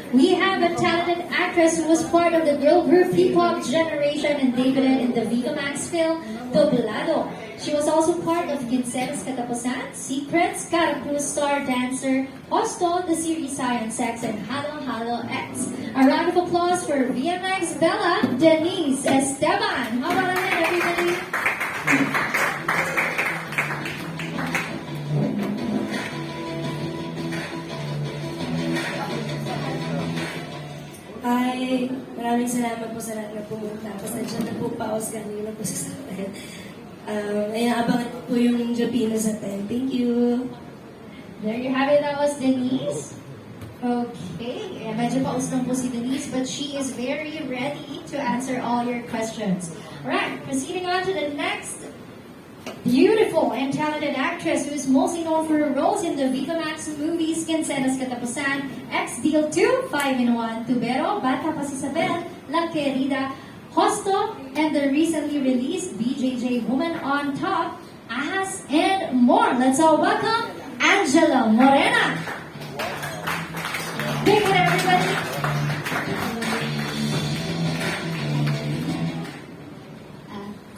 We have a talented actress who was part of the girl group P-pop generation and debuted in the Viva Max film, Doblado. She was also part of Ginceras Katapusan, Secrets, Caracruz Star Dancer, Hosto, the series Science Sex, and Halo Halo X. A round of applause for VMX Bella Denise Esteban. How about that, everybody? Hi, maraming salamat po sa lahat na pumunta. Pasensya na po pa ako sa kanina po sa atin. Ayan, abangan ko po yung Japino sa 10. Thank you. There you have it. That was Denise. Okay. Medyo paus lang po si Denise, but she is very ready to answer all your questions. Alright, proceeding on to the next beautiful and talented actress who is mostly known for her roles in the Viva Max movies Quincenas Katapusan, X-Deal 2, 5-in-1, Tubero, Bata Pa Si Isabel, La Querida, Hosto, and the recently released BJJ Woman on Top, Ahas, and more. Let's all welcome Angela Morena. Big it, everybody.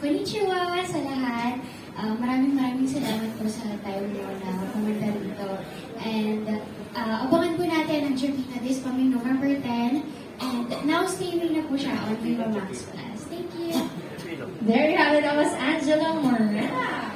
Konnichiwa sa lahat. Maraming salamat po sa time mo na pumunta dito. And abangan po natin ang Japina this coming November 10. And now streaming na po siya on Viva Max Plus. Thank you. There you have it. That was Angela Morena.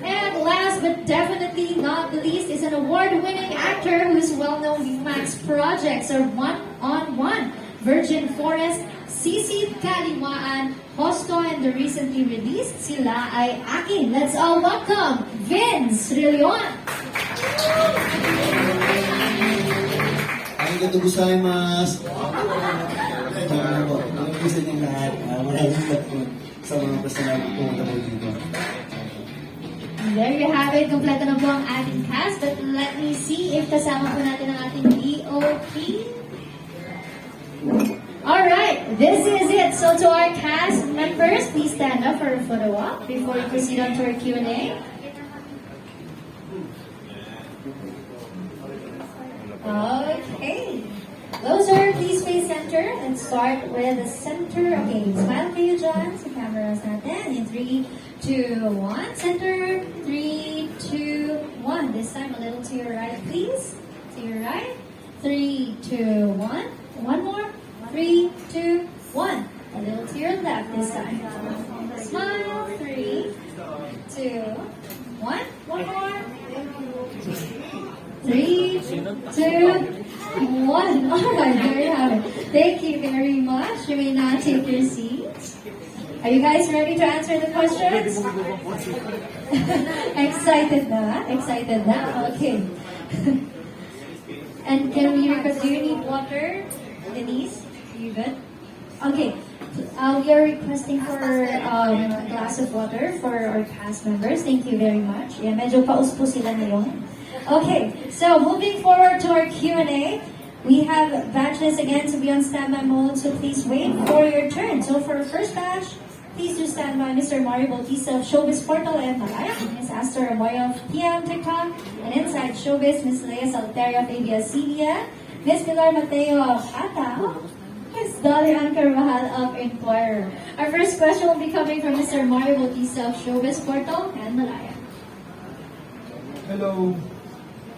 And last but definitely not the least is an award-winning actor whose well-known Max projects are One-on-One, Virgin Forest, Sisid Kaliwaan, Hosto, and the recently released Sila Ay Akin. Let's all welcome Vince Rillion. Arigatou gozaimasu. Ang isa din lahat. Maraming salamat po sa mga personal pumunta po dito. There you have it. Kompleto na po ang ating cast. But let me see if kasama po natin ang ating DOP. Alright, this is it. So to our cast members, please stand up for a photo op before we proceed on to our Q&A. Okay. Loser, please face center. Let's start with the center. Okay, smile kayo dyan sa cameras natin. In 3, 2, 1. Center. 3, 2, 1. This time a little to your right, please. To your right. 3, 2, 1. One more. 3, 2, 1. A little to your left this time. Smile. 3, 2, 1. One more. 3, 2, 1. Alright, there you have it. Thank you very much. You may now take your seats. Are you guys ready to answer the questions? Excited na? Excited na? Okay. And can we request, do you need water, Denise? Are you good? Okay. We are requesting for a glass of water for our cast members. Thank you very much. Yeah, medyo paus po sila ngayon. Okay, so moving forward to our Q&A, we have batches again to be on standby mode, so please wait for your turn. So for our first batch, please do stand by Mr. Mario Bautista of Showbiz Portal and Malaya, Ms. Astor Amoyo of PM TikTok, and inside Showbiz, Ms. Lea Salterio of ABS-CBN, Ms. Pilar Mateo of ATA, Ms. Dolly Ann Carvajal of Inquirer. Our first question will be coming from Mr. Mario Bautista of Showbiz Portal and Malaya. Hello.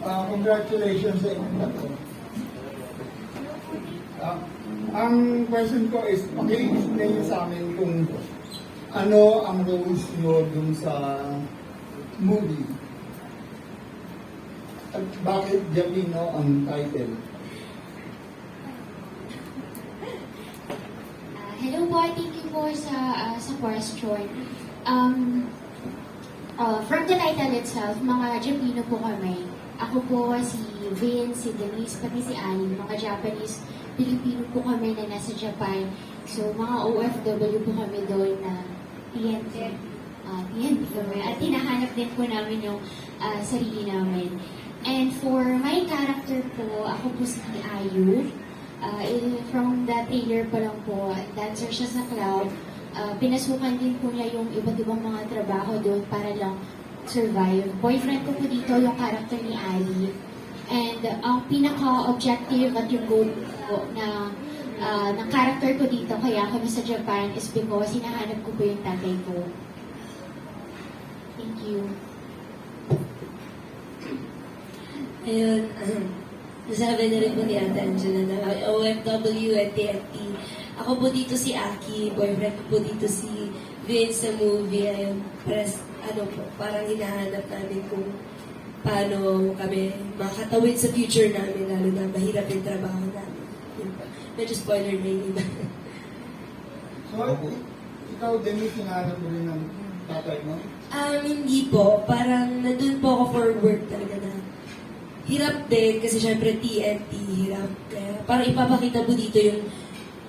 Congratulations sa inyo. Ang question ko is, paki-explain niyo sa amin kung ano ang roles niyo dun sa movie. At bakit Japino ang title? Hello po, thank you po sa question. From the title itself, mga Japino po kami. Ako po si Vince, si Denise, pati si Annie, mga Japanese, Pilipino po kami na nasa Japan. So, mga OFW po kami doon na TNT kami. At hinahanap din po namin yung sarili namin. And for my character po, ako po si Ayu. From the trailer pa lang po, dancer siya sa club. Pinasukan din po niya yung iba't ibang mga trabaho doon para lang survive. Boyfriend ko po dito yung character ni Ali. And ang pinaka-objective at yung goal ko na ng character ko dito, kaya ako nasa Japan, is because hinahanap ko po yung tatay ko. Thank you. Ayun, nasabi na rin po ni Ate Angela na OFW at TNT. Ako po dito si Aki, boyfriend ko po dito si Vince sa movie. Ayun, parang hinahanap namin kung paano kami makatawid sa future namin, lalo na mahirap yung trabaho namin. Yun po. Medyo spoiler na yung iba. So, ikaw din yung hinahanap mo rin ng tatay mo? Hindi po. Parang nandun po ako for work talaga na hirap din kasi syempre TNT, hirap. Kaya parang ipapakita po dito yung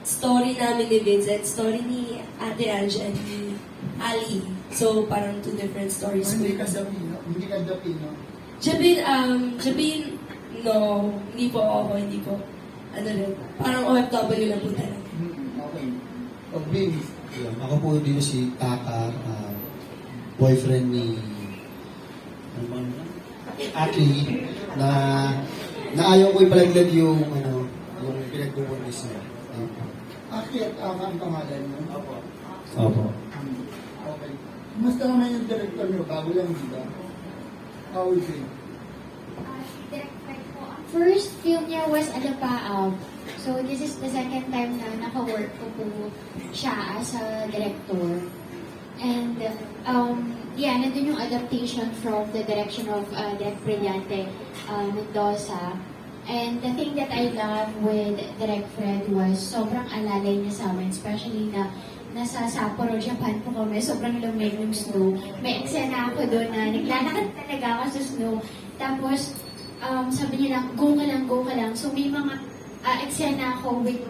story namin ni Vincent, story ni Ate Ange and ni Ali. So parang two different stories po. Hindi ka Japino? Hindi ka Japino? Jabin, no, hindi po ako, hindi po. Ano rin, parang OFW lang po talaga. Okay. O Vince? Yun, ako po dito si Taka, boyfriend ni ano ba naman? Aki, na ayaw ko ipalaglag yung pinagbubunis niya. Aki at Aka ang pangalan mo? Opo. Okay. Kumusta naman yung director nyo? Bago lang, di ba? How is it? First film niya was Alapaaw. So this is the second time na naka-work ko po siya as a director. And nandun yung adaptation from the direction of Direk Brillante Mendoza. And the thing that I love with Direk Fred was sobrang alalay niya sa amin, especially na nasa Sapporo, Japan po kami, sobrang lamig ng snow. May eksena ako doon na naglalakad talaga ako sa snow. Tapos, sabi niya lang, go ka lang. So may mga eksena ako with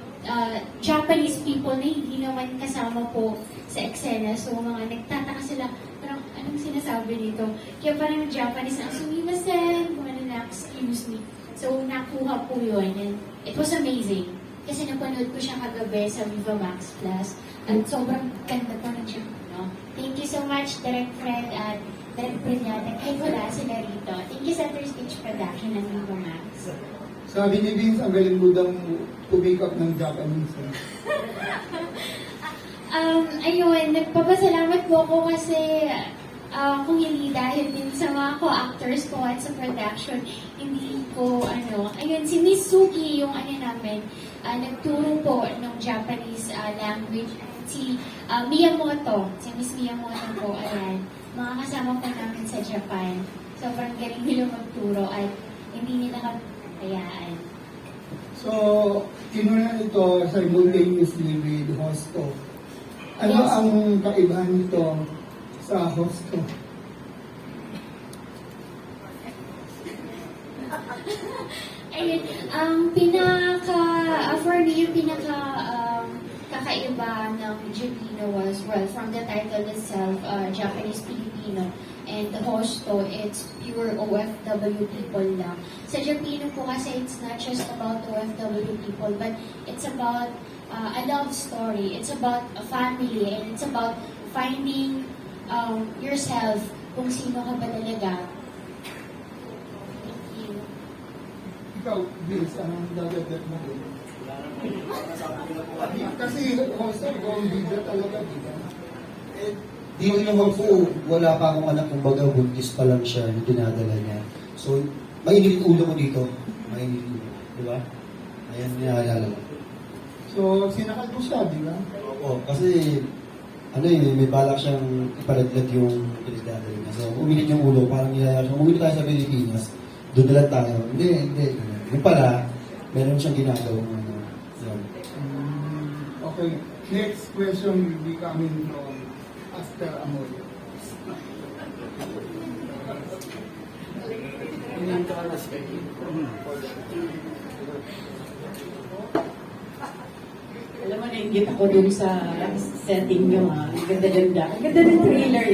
Japanese people na hindi naman kasama po sa eksena. So mga nagtataka sila, parang anong sinasabi dito? Kaya parang Japanese na, sumimasen, kung ano na, excuse me. So nakuha po yun. And it was amazing. Kasi napanood ko siya kagabi sa Viva Max Plus. At sobrang ganda po ng siya. No? Thank you so much, Direk Fred at Direk Brillante. Kahit wala sila rito. Thank you sa Third Stage Production ng Viva Max. Sabi ni Vince, ang galing mo daw pumake up ng Japanese. Ayun, nagpapasalamat po ako kasi kung hindi dahil din sa mga co-actors ko at sa production, hindi ko, ayun, si Miss Suki, yung namin, nagturo po ng Japanese language. Si Miyamoto, si Miss Miyamoto po, ayan, mga kasama po namin sa Japan. Sobrang galing nila magturo at hindi nila kayaan. So, kinuha ito simultaneously with Hosto. Ano Yes. ang kaibahan nito sa Hosto? Ayun, for me, yung kakaiba ng Japino was, well, from the title itself, Japanese-Filipino, and the Hosto, it's pure OFW people lang. Sa Japino po kasi, it's not just about OFW people, but it's about a love story, it's about a family, and it's about finding yourself, kung sino ka ba talaga. Thank you. Ikaw, Vince, anong dadagat mo? Kasi Hosto, ikaw ang bida talaga, di ba? Di ko naman po, wala pa akong anak, kumbaga buntis pa lang siya, yung dinadala niya. So, mainit ulo ko dito. Mainit ulo. Di ba? Ayan, naalala ko. So, sinakal mo siya, di ba? Oo, kasi, may balak siyang ipalaglag yung pinagdadala niya. So, uminit yung ulo, parang nilaya siya. Umuwi tayo sa Pilipinas, doon na lang tayo. Hindi. Yung pala, meron siyang ginagawang yun. Okay, next question will be coming from Aster Amoyo. Alam mo, nainggit ako dun sa setting nyo, ha. Ang ganda-ganda. Ang ganda ng trailer.